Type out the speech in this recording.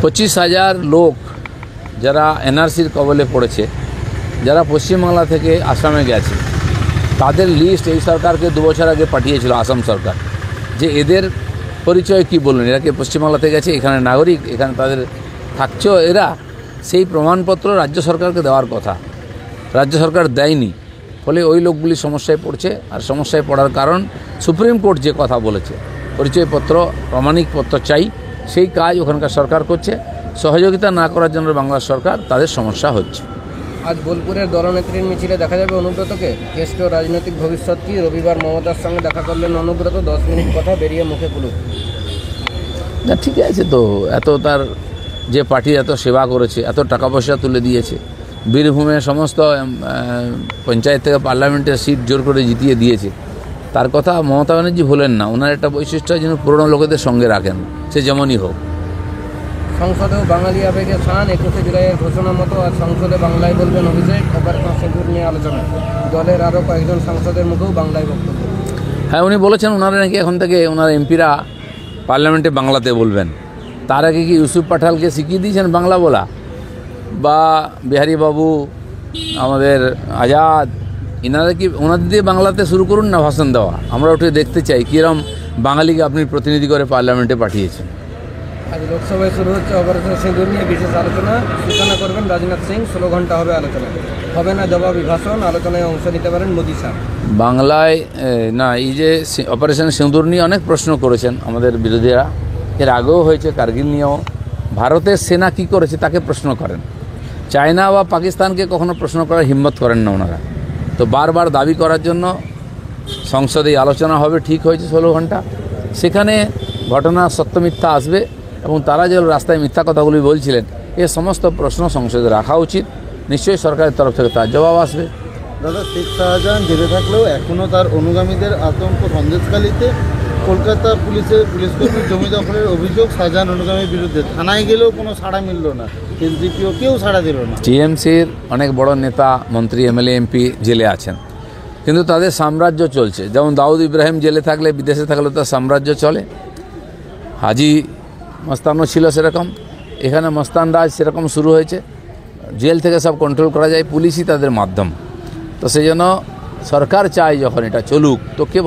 25,000 লোক যারা এনআরসির কবলে পড়েছে, যারা পশ্চিমবাংলা থেকে আসামে গেছে, তাদের লিস্ট এই সরকারকে 2 বছর আগে পাঠিয়েছিল আসাম সরকার, যে এদের পরিচয় কি বলুন, এরা কি পশ্চিমবাংলা থেকে গেছে, এখানে নাগরিক, এখানে তাদের থাকছেও এরা, সেই প্রমাণপত্র রাজ্য সরকারকে দেওয়ার কথা, রাজ্য সরকার দেয়নি। ফলে ওই লোকগুলি সমস্যায় পড়ছে। আর সমস্যায় পড়ার কারণ সুপ্রিম কোর্ট যে কথা বলেছে, পরিচয়পত্র প্রমাণিকপত্র চাই, সেই কাজ ওখানকার সরকার করছে। সহযোগিতা না করার জন্য বাংলার সরকার, তাদের সমস্যা হচ্ছে। আজ বোলপুরের দলনেত্রীর মিছিলে দেখা যাবে অনুব্রতকে। কেষ্ট রাজনৈতিক ভবিষ্যৎ কি? রবিবার মমতার সঙ্গে দেখা করলেন অনুব্রত, 10 মিনিট কথা, বেরিয়ে মুখে কুলুপ। না, ঠিক আছে, তো এত তার যে পার্টি এত সেবা করেছে, এত টাকা পয়সা তুলে দিয়েছে, বীরভূমে সমস্ত পঞ্চায়েত থেকে পার্লামেন্টের সিট জোর করে জিতিয়ে দিয়েছে, তার কথা মমতা ব্যানার্জি ভুলেন না। ওনার একটা বৈশিষ্ট্য যেন পুরনো লোকেদের সঙ্গে রাখেন, সে যেমনই হোক। সংসদেও বাঙালি আবেগে স্নান, 21শে জুলাইয়ের ঘোষণা মতো আজ সংসদে বাংলায় বলবেন অভিষেক। অপারেশন সিঁদুর নিয়ে আলোচনা, দলের আরও কয়েকজন সাংসদের মুখেও বাংলায় বক্তব্য। হ্যাঁ, উনি বলেছেন ওনারা নাকি এখন থেকে ওনার এমপিরা পার্লামেন্টে বাংলাতে বলবেন। তার আগে কি ইউসুফ পাঠালকে শিখিয়ে দিয়েছেন বাংলা বলা, বা বিহারী বাবু, আমাদের আজাদ, এনারা কি ওনাদের দিয়ে বাংলাতে শুরু করুন না ভাষণ দেওয়া। আমরা ওটা দেখতে চাই কীরকম বাঙালিকে আপনি প্রতিনিধি করে পার্লামেন্টে পাঠিয়েছেন। আজ লোকসভায় শুরু হচ্ছে অপারেশন সিঁদুর নিয়ে বিশেষ আলোচনা। সূচনা করবেন রাজনাথ সিং। 16 ঘন্টা হবে আলোচনা। হবে না জবাবি ভাষণ, আলোচনায় অংশ নিতে পারেন মোদি স্যার। বাংলায় না, এই যে অপারেশন সিঁদুর নিয়ে অনেক প্রশ্ন করেছেন আমাদের বিরোধীরা, এর আগেও হয়েছে, কার্গিল নিয়েও। ভারতের সেনা কি করেছে তাকে প্রশ্ন করেন, চায়না বা পাকিস্তানকে কখনো প্রশ্ন করার হিম্মত করেন না ওনারা। তো বারবার দাবি করার জন্য সংসদে আলোচনা হবে, ঠিক হয়েছে 16 ঘন্টা। সেখানে ঘটনা সত্য মিথ্যা আসবে, এবং তারা যে রাস্তায় মিথ্যা কথাগুলি বলছিলেন, এ সমস্ত প্রশ্ন সংসদে রাখা উচিত। নিশ্চয়ই সরকারের তরফ থেকে তার জবাব আসবে। দাদা, শেখ শাহজাহান জেলে থাকলেও এখনও তার অনুগামীদের আতঙ্ক। সন্দেশখালীতে কলকাতা পুলিশের পুলিশকর্মীর জমি দখলের অভিযোগ শাহজাহান অনুগামীর বিরুদ্ধে, থানায় গেলেও কোনো সাড়া মিলল না, এসডিপিও কেউ সাড়া দিল না। টিএমসির অনেক বড় নেতা, মন্ত্রী, এমএলএ, এমপি জেলে আছেন, কিন্তু তাদের সাম্রাজ্য চলছে। যেমন দাউদ ইব্রাহিম জেলে থাকলে, বিদেশে থাকলে তার সাম্রাজ্য চলে। হাজি মস্তানও ছিল সেরকম, এখানে মস্তান রাজ সেরকম শুরু হয়েছে। জেল থেকে সব কন্ট্রোল করা যায়, পুলিশই তাদের মাধ্যম। তো সেই জন্য সরকার চায় যখন এটা চলুক, তো কে